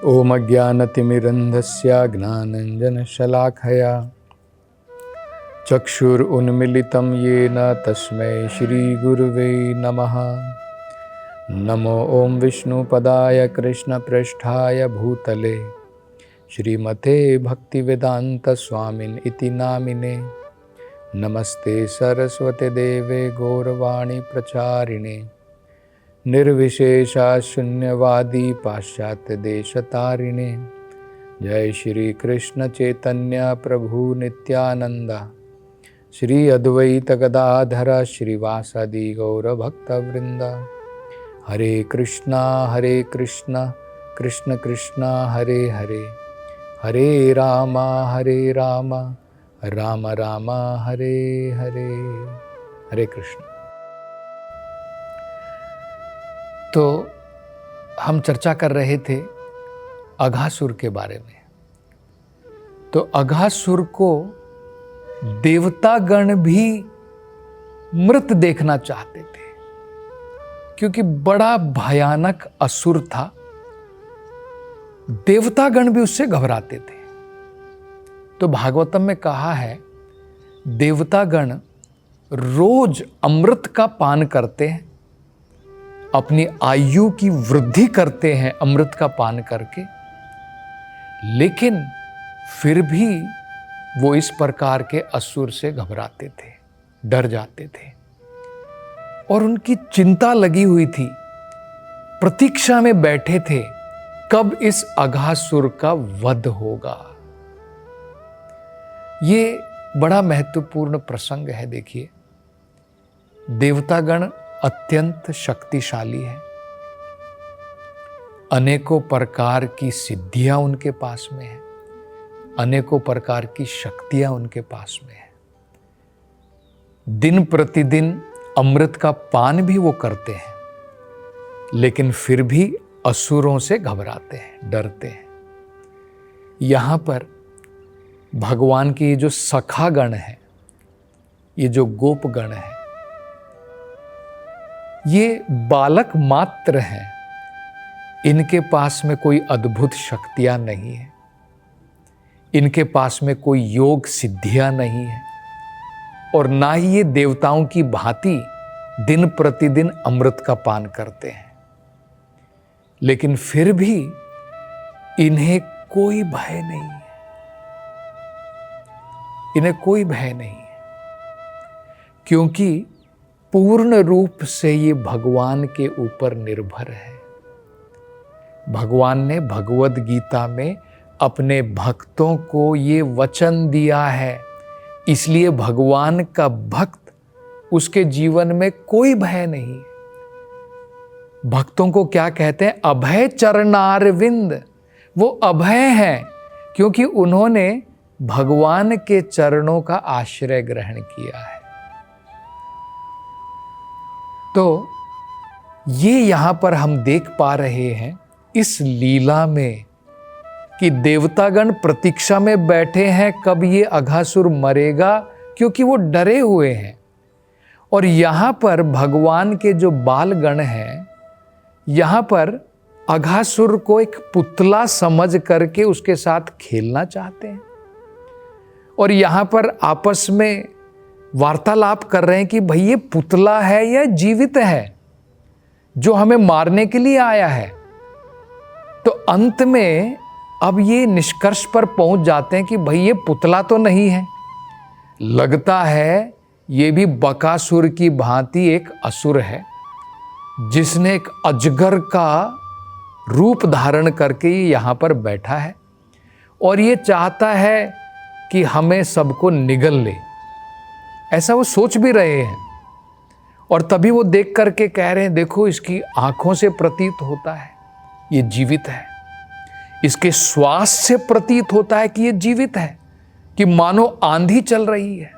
ओम अज्ञानतिमिरन्धस्य ज्ञानाञ्जनशलाखया चक्षुरुन्मीलितं येन तस्मै श्रीगुरुवे नमः। नमो ओं विष्णुपदाय कृष्णप्रेष्ठाय भूतले श्रीमते भक्तिवेदान्तस्वामिन् इति नामिने। नमस्ते सरस्वते देवे गौरवाणी प्रचारिणे निर्विशेषा शून्यवादी पाश्चात्य देशतारिणे। जय श्री कृष्ण चैतन्य प्रभु नित्यानंद श्री अद्वैत गदाधर श्रीवासादि गौर भक्तवृंद। हरे कृष्णा कृष्ण कृष्णा हरे हरे, हरे राम राम राम हरे हरे। हरे कृष्ण। तो हम चर्चा कर रहे थे अघासुर के बारे में। तो अघासुर को देवतागण भी मृत देखना चाहते थे, क्योंकि बड़ा भयानक असुर था। देवतागण भी उससे घबराते थे। तो भागवतम में कहा है, देवतागण रोज अमृत का पान करते हैं, अपनी आयु की वृद्धि करते हैं अमृत का पान करके, लेकिन फिर भी वो इस प्रकार के असुर से घबराते थे, डर जाते थे और उनकी चिंता लगी हुई थी। प्रतीक्षा में बैठे थे कब इस अघासुर का वध होगा। ये बड़ा महत्वपूर्ण प्रसंग है। देखिए, देवतागण अत्यंत शक्तिशाली है, अनेकों प्रकार की सिद्धियां उनके पास में है, अनेकों प्रकार की शक्तियां उनके पास में है। दिन प्रतिदिन अमृत का पान भी वो करते हैं, लेकिन फिर भी असुरों से घबराते हैं, डरते हैं। यहां पर भगवान के ये जो सखा गण है, ये जो गोप गण है, ये बालक मात्र हैं। इनके पास में कोई अद्भुत शक्तियां नहीं है, इनके पास में कोई योग सिद्धियां नहीं है, और ना ही ये देवताओं की भांति दिन प्रतिदिन अमृत का पान करते हैं। लेकिन फिर भी इन्हें कोई भय नहीं है, इन्हें कोई भय नहीं है, क्योंकि पूर्ण रूप से ये भगवान के ऊपर निर्भर है। भगवान ने भगवद गीता में अपने भक्तों को ये वचन दिया है, इसलिए भगवान का भक्त, उसके जीवन में कोई भय नहीं। भक्तों को क्या कहते हैं? अभय चरणारविंद। वो अभय हैं क्योंकि उन्होंने भगवान के चरणों का आश्रय ग्रहण किया है। तो ये यहां पर हम देख पा रहे हैं इस लीला में कि देवतागण प्रतीक्षा में बैठे हैं कब ये अघासुर मरेगा, क्योंकि वो डरे हुए हैं। और यहां पर भगवान के जो बालगण हैं, यहां पर अघासुर को एक पुतला समझ करके उसके साथ खेलना चाहते हैं, और यहां पर आपस में वार्तालाप कर रहे हैं कि भाई ये पुतला है या जीवित है जो हमें मारने के लिए आया है। तो अंत में अब ये निष्कर्ष पर पहुंच जाते हैं कि भाई ये पुतला तो नहीं है, लगता है ये भी बकासुर की भांति एक असुर है, जिसने एक अजगर का रूप धारण करके यहां पर बैठा है और ये चाहता है कि हमें सबको निगल ले। ऐसा वो सोच भी रहे हैं, और तभी वो देख करके कह रहे हैं, देखो इसकी आंखों से प्रतीत होता है ये जीवित है, इसके श्वास से प्रतीत होता है कि ये जीवित है, कि मानो आंधी चल रही है,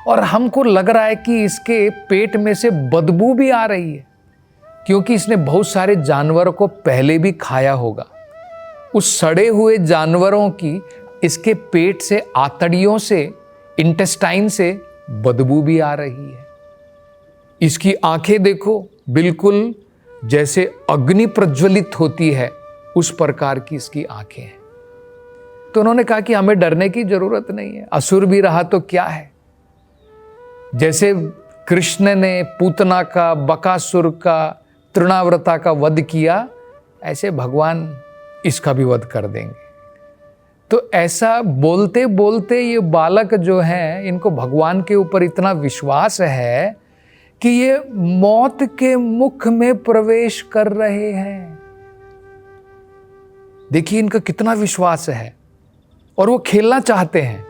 और हमको लग रहा है कि इसके पेट में से बदबू भी आ रही है, क्योंकि इसने बहुत सारे जानवरों को पहले भी खाया होगा। उस सड़े हुए जानवरों की इसके पेट से, आंतड़ियों से, इंटेस्टाइन से बदबू भी आ रही है। इसकी आंखें देखो, बिल्कुल जैसे अग्नि प्रज्वलित होती है उस प्रकार की इसकी आंखें हैं। तो उन्होंने कहा कि हमें डरने की जरूरत नहीं है, असुर भी रहा तो क्या है। जैसे कृष्ण ने पूतना का, बकासुर का, तृणाव्रता का वध किया, ऐसे भगवान इसका भी वध कर देंगे। तो ऐसा बोलते बोलते ये बालक जो हैं, इनको भगवान के ऊपर इतना विश्वास है कि ये मौत के मुख में प्रवेश कर रहे हैं। देखिए इनका कितना विश्वास है, और वो खेलना चाहते हैं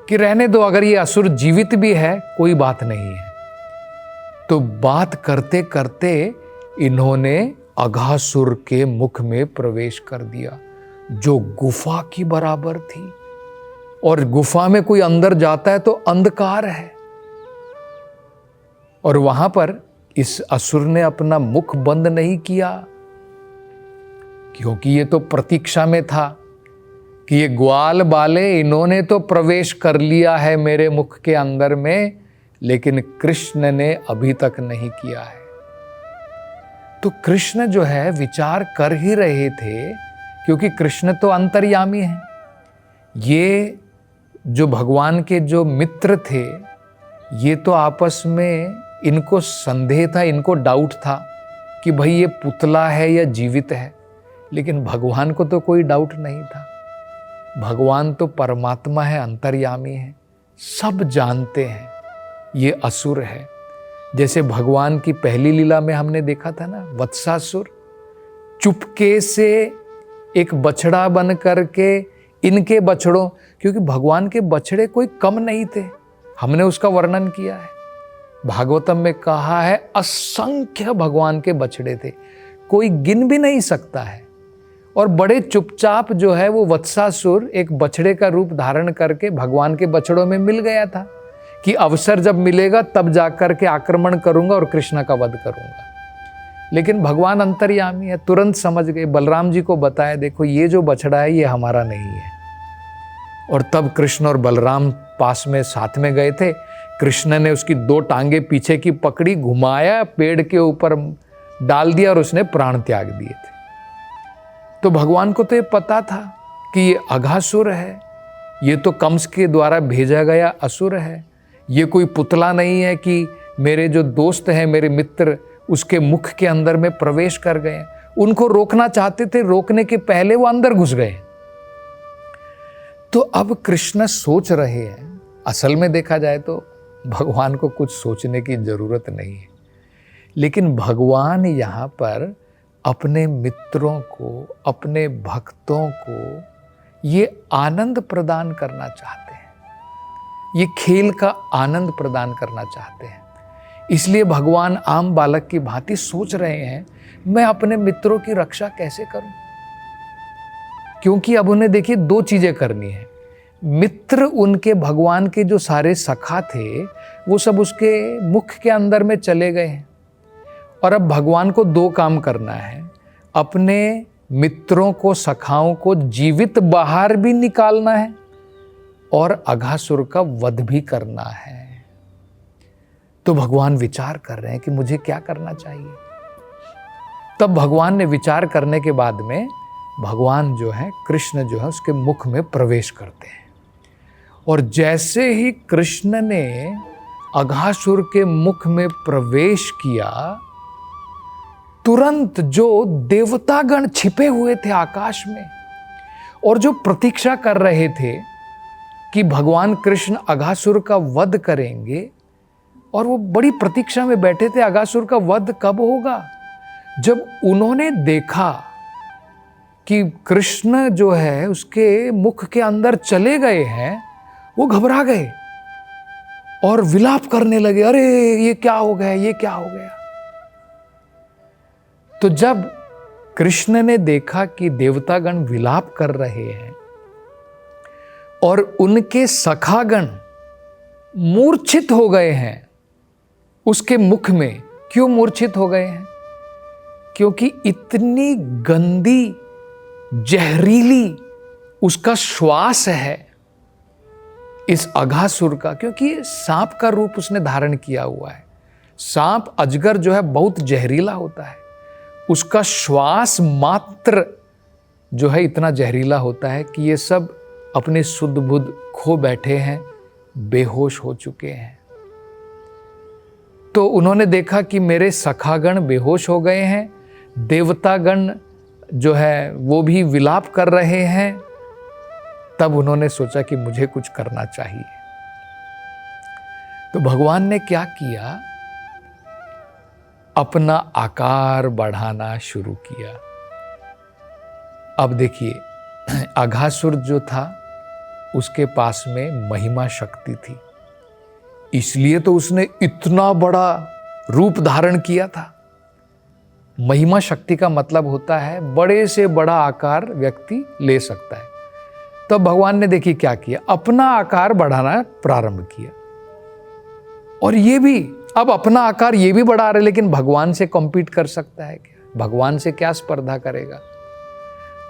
कि रहने दो, अगर ये असुर जीवित भी है कोई बात नहीं है। तो बात करते करते इन्होंने अघासुर के मुख में प्रवेश कर दिया, जो गुफा की बराबर थी। और गुफा में कोई अंदर जाता है तो अंधकार है, और वहां पर इस असुर ने अपना मुख बंद नहीं किया, क्योंकि ये तो प्रतीक्षा में था कि ये ग्वाल बाले, इन्होंने तो प्रवेश कर लिया है मेरे मुख के अंदर में, लेकिन कृष्ण ने अभी तक नहीं किया है। तो कृष्ण जो है विचार कर ही रहे थे, क्योंकि कृष्ण तो अंतर्यामी है। ये जो भगवान के जो मित्र थे, ये तो आपस में इनको संदेह था, इनको डाउट था कि भाई ये पुतला है या जीवित है। लेकिन भगवान को तो कोई डाउट नहीं था। भगवान तो परमात्मा है, अंतर्यामी है, सब जानते हैं ये असुर है। जैसे भगवान की पहली लीला में हमने देखा था ना, वत्सासुर चुपके से एक बछड़ा बन करके इनके बछड़ों, क्योंकि भगवान के बछड़े कोई कम नहीं थे, हमने उसका वर्णन किया है। भागवतम में कहा है असंख्य भगवान के बछड़े थे, कोई गिन भी नहीं सकता है। और बड़े चुपचाप जो है वो वत्सासुर एक बछड़े का रूप धारण करके भगवान के बछड़ों में मिल गया था कि अवसर जब मिलेगा तब जाकर के आक्रमण करूंगा और कृष्ण का वध करूंगा। लेकिन भगवान अंतर्यामी है, तुरंत समझ गए, बलराम जी को बताया देखो ये जो बछड़ा है ये हमारा नहीं है। और तब कृष्ण और बलराम पास में साथ में गए थे। कृष्ण ने उसकी 2 टांगे पीछे की पकड़ी, घुमाया, पेड़ के ऊपर डाल दिया और उसने प्राण त्याग दिए थे। तो भगवान को तो ये पता था कि ये अघासुर है, ये तो कंस के द्वारा भेजा गया असुर है, ये कोई पुतला नहीं है कि मेरे जो दोस्त हैं, मेरे मित्र उसके मुख के अंदर में प्रवेश कर गए। उनको रोकना चाहते थे, रोकने के पहले वो अंदर घुस गए। तो अब कृष्ण सोच रहे हैं, असल में देखा जाए तो भगवान को कुछ सोचने की जरूरत नहीं है, लेकिन भगवान यहाँ पर अपने मित्रों को, अपने भक्तों को ये आनंद प्रदान करना चाहते हैं, ये खेल का आनंद प्रदान करना चाहते हैं। इसलिए भगवान आम बालक की भांति सोच रहे हैं मैं अपने मित्रों की रक्षा कैसे करूं। क्योंकि अब उन्हें देखिए 2 चीजें करनी है। मित्र उनके भगवान के जो सारे सखा थे वो सब उसके मुख के अंदर में चले गए हैं, और अब भगवान को 2 काम करना है, अपने मित्रों को, सखाओं को जीवित बाहर भी निकालना है और अघासुर का वध भी करना है। तो भगवान विचार कर रहे हैं कि मुझे क्या करना चाहिए। तब भगवान ने विचार करने के बाद में भगवान जो है, कृष्ण जो है, उसके मुख में प्रवेश करते हैं। और जैसे ही कृष्ण ने अघासुर के मुख में प्रवेश किया, तुरंत जो देवतागण छिपे हुए थे आकाश में और जो प्रतीक्षा कर रहे थे कि भगवान कृष्ण अघासुर का वध करेंगे, और वो बड़ी प्रतीक्षा में बैठे थे अघासुर का वध कब होगा। जब उन्होंने देखा कि कृष्ण जो है उसके मुख के अंदर चले गए हैं, वो घबरा गए और विलाप करने लगे, अरे ये क्या हो गया, ये क्या हो गया। तो जब कृष्ण ने देखा कि देवतागण विलाप कर रहे हैं और उनके सखागण मूर्छित हो गए हैं उसके मुख में, क्यों मूर्छित हो गए हैं? क्योंकि इतनी गंदी, जहरीली उसका श्वास है इस अघासुर का, क्योंकि सांप का रूप उसने धारण किया हुआ है। सांप, अजगर जो है बहुत जहरीला होता है, उसका श्वास मात्र जो है इतना जहरीला होता है कि ये सब अपने सुध बुध खो बैठे हैं, बेहोश हो चुके हैं। तो उन्होंने देखा कि मेरे सखागण बेहोश हो गए हैं, देवतागण जो है वो भी विलाप कर रहे हैं। तब उन्होंने सोचा कि मुझे कुछ करना चाहिए। तो भगवान ने क्या किया, अपना आकार बढ़ाना शुरू किया। अब देखिए, अघासुर जो था उसके पास में महिमा शक्ति थी, इसलिए तो उसने इतना बड़ा रूप धारण किया था। महिमा शक्ति का मतलब होता है बड़े से बड़ा आकार व्यक्ति ले सकता है। तो भगवान ने देखिए क्या किया, अपना आकार बढ़ाना प्रारंभ किया। और ये भी अब अपना आकार ये भी बढ़ा रहे, लेकिन भगवान से कॉम्पीट कर सकता है क्या? भगवान से क्या स्पर्धा करेगा?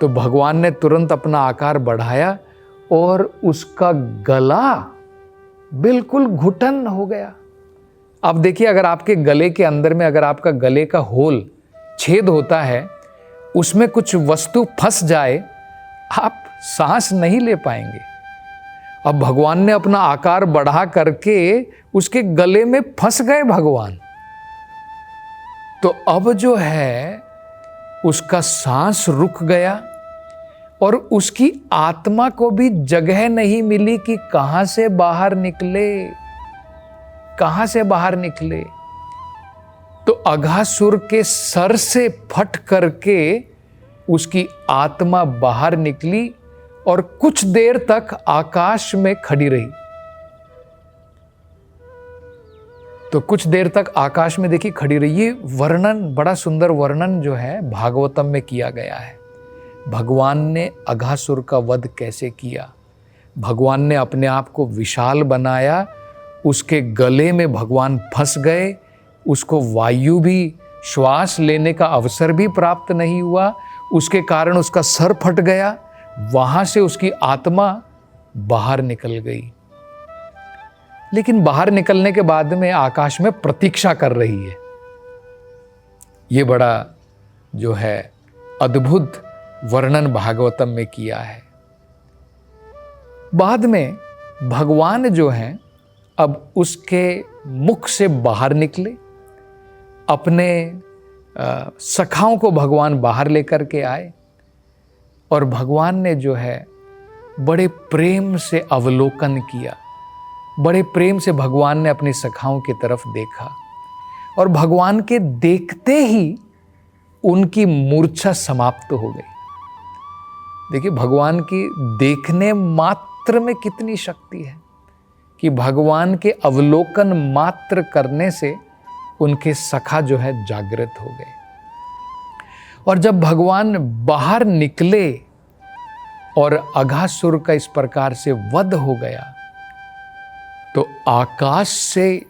तो भगवान ने तुरंत अपना आकार बढ़ाया और उसका गला बिल्कुल घुटन हो गया। अब देखिए, अगर आपके गले के अंदर में अगर आपका गले का होल छेद होता है, उसमें कुछ वस्तु फंस जाए, आप सांस नहीं ले पाएंगे। अब भगवान ने अपना आकार बढ़ा करके उसके गले में फंस गए भगवान। तो अब जो है उसका सांस रुक गया और उसकी आत्मा को भी जगह नहीं मिली कि कहां से बाहर निकले, कहां से बाहर निकले। तो अघासुर के सर से फट करके उसकी आत्मा बाहर निकली और कुछ देर तक आकाश में खड़ी रही। तो कुछ देर तक आकाश में देखिए खड़ी रही। ये वर्णन, बड़ा सुंदर वर्णन जो है भागवतम में किया गया है। भगवान ने अघासुर का वध कैसे किया। भगवान ने अपने आप को विशाल बनाया, उसके गले में भगवान फंस गए, उसको वायु भी, श्वास लेने का अवसर भी प्राप्त नहीं हुआ, उसके कारण उसका सर फट गया, वहां से उसकी आत्मा बाहर निकल गई। लेकिन बाहर निकलने के बाद में आकाश में प्रतीक्षा कर रही है। ये बड़ा जो है अद्भुत वर्णन भागवतम में किया है। बाद में भगवान जो हैं अब उसके मुख से बाहर निकले, अपने सखाओं को भगवान बाहर लेकर के आए और भगवान ने जो है बड़े प्रेम से अवलोकन किया, बड़े प्रेम से भगवान ने अपनी सखाओं की तरफ देखा और भगवान के देखते ही उनकी मूर्छा समाप्त हो गई। देखिए, भगवान की देखने मात्र में कितनी शक्ति है कि भगवान के अवलोकन मात्र करने से उनके सखा जो है जागृत हो गए। और जब भगवान बाहर निकले और अघासुर का इस प्रकार से वध हो गया, तो आकाश से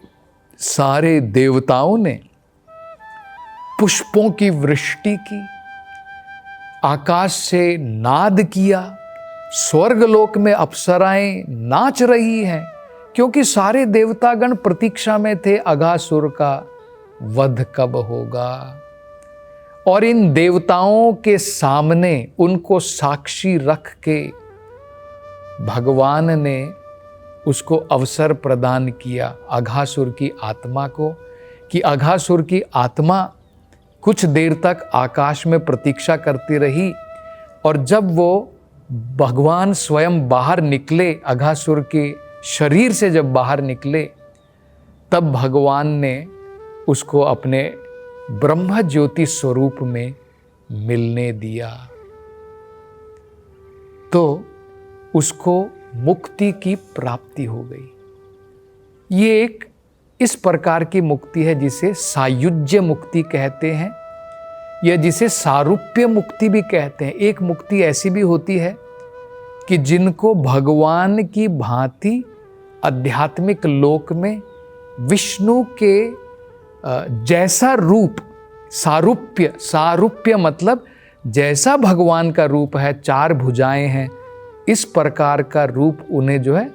सारे देवताओं ने पुष्पों की वृष्टि की, आकाश से नाद किया, स्वर्गलोक में अप्सराएं नाच रही हैं, क्योंकि सारे देवतागण प्रतीक्षा में थे अघासुर का वध कब होगा। और इन देवताओं के सामने उनको साक्षी रख के भगवान ने उसको अवसर प्रदान किया अघासुर की आत्मा को, कि अघासुर की आत्मा कुछ देर तक आकाश में प्रतीक्षा करती रही। और जब वो भगवान स्वयं बाहर निकले, अघासुर के शरीर से जब बाहर निकले, तब भगवान ने उसको अपने ब्रह्म ज्योति स्वरूप में मिलने दिया। तो उसको मुक्ति की प्राप्ति हो गई। ये एक इस प्रकार की मुक्ति है जिसे सायुज्य मुक्ति कहते हैं, या जिसे सारूप्य मुक्ति भी कहते हैं। एक मुक्ति ऐसी भी होती है कि जिनको भगवान की भांति आध्यात्मिक लोक में विष्णु के जैसा रूप, सारूप्य मतलब जैसा भगवान का रूप है, चार भुजाएं हैं, इस प्रकार का रूप उन्हें जो है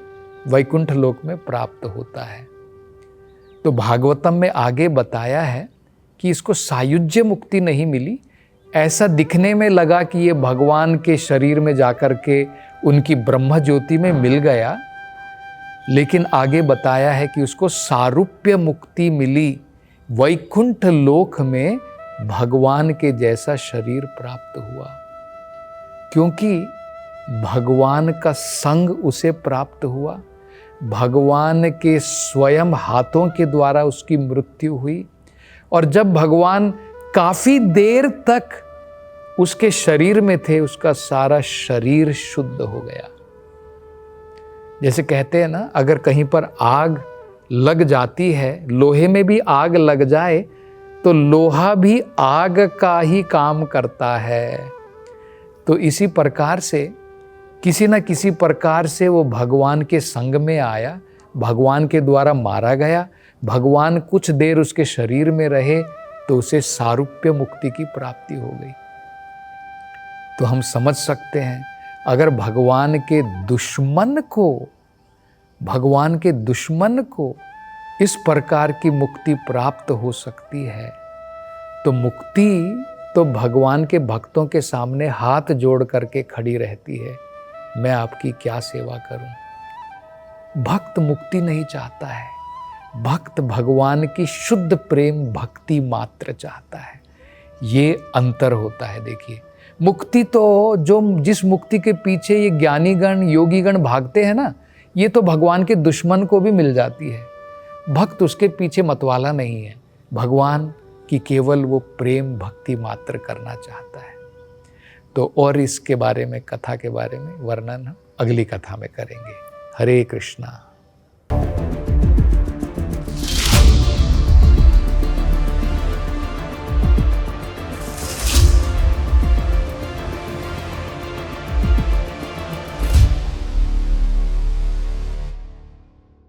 वैकुंठ लोक में प्राप्त होता है। तो भागवतम में आगे बताया है कि इसको सायुज्य मुक्ति नहीं मिली, ऐसा दिखने में लगा कि ये भगवान के शरीर में जाकर के उनकी ब्रह्म ज्योति में मिल गया, लेकिन आगे बताया है कि उसको सारूप्य मुक्ति मिली, वैकुंठ लोक में भगवान के जैसा शरीर प्राप्त हुआ, क्योंकि भगवान का संग उसे प्राप्त हुआ। भगवान के स्वयं हाथों के द्वारा उसकी मृत्यु हुई, और जब भगवान काफी देर तक उसके शरीर में थे, उसका सारा शरीर शुद्ध हो गया। जैसे कहते हैं ना, अगर कहीं पर आग लग जाती है, लोहे में भी आग लग जाए तो लोहा भी आग का ही काम करता है। तो इसी प्रकार से किसी न किसी प्रकार से वो भगवान के संग में आया, भगवान के द्वारा मारा गया, भगवान कुछ देर उसके शरीर में रहे तो उसे सारूप्य मुक्ति की प्राप्ति हो गई। तो हम समझ सकते हैं, अगर भगवान के दुश्मन को इस प्रकार की मुक्ति प्राप्त हो सकती है, तो मुक्ति तो भगवान के भक्तों के सामने हाथ जोड़ करके खड़ी रहती है, मैं आपकी क्या सेवा करूं। भक्त मुक्ति नहीं चाहता है, भक्त भगवान की शुद्ध प्रेम भक्ति मात्र चाहता है। ये अंतर होता है। देखिए, मुक्ति तो जिस मुक्ति के पीछे ये ज्ञानीगण योगीगण भागते हैं ना, ये तो भगवान के दुश्मन को भी मिल जाती है। भक्त उसके पीछे मतवाला नहीं है, भगवान की केवल वो प्रेम भक्ति मात्र करना चाहता है। तो और इसके बारे में, कथा के बारे में वर्णन हम अगली कथा में करेंगे। हरे कृष्णा।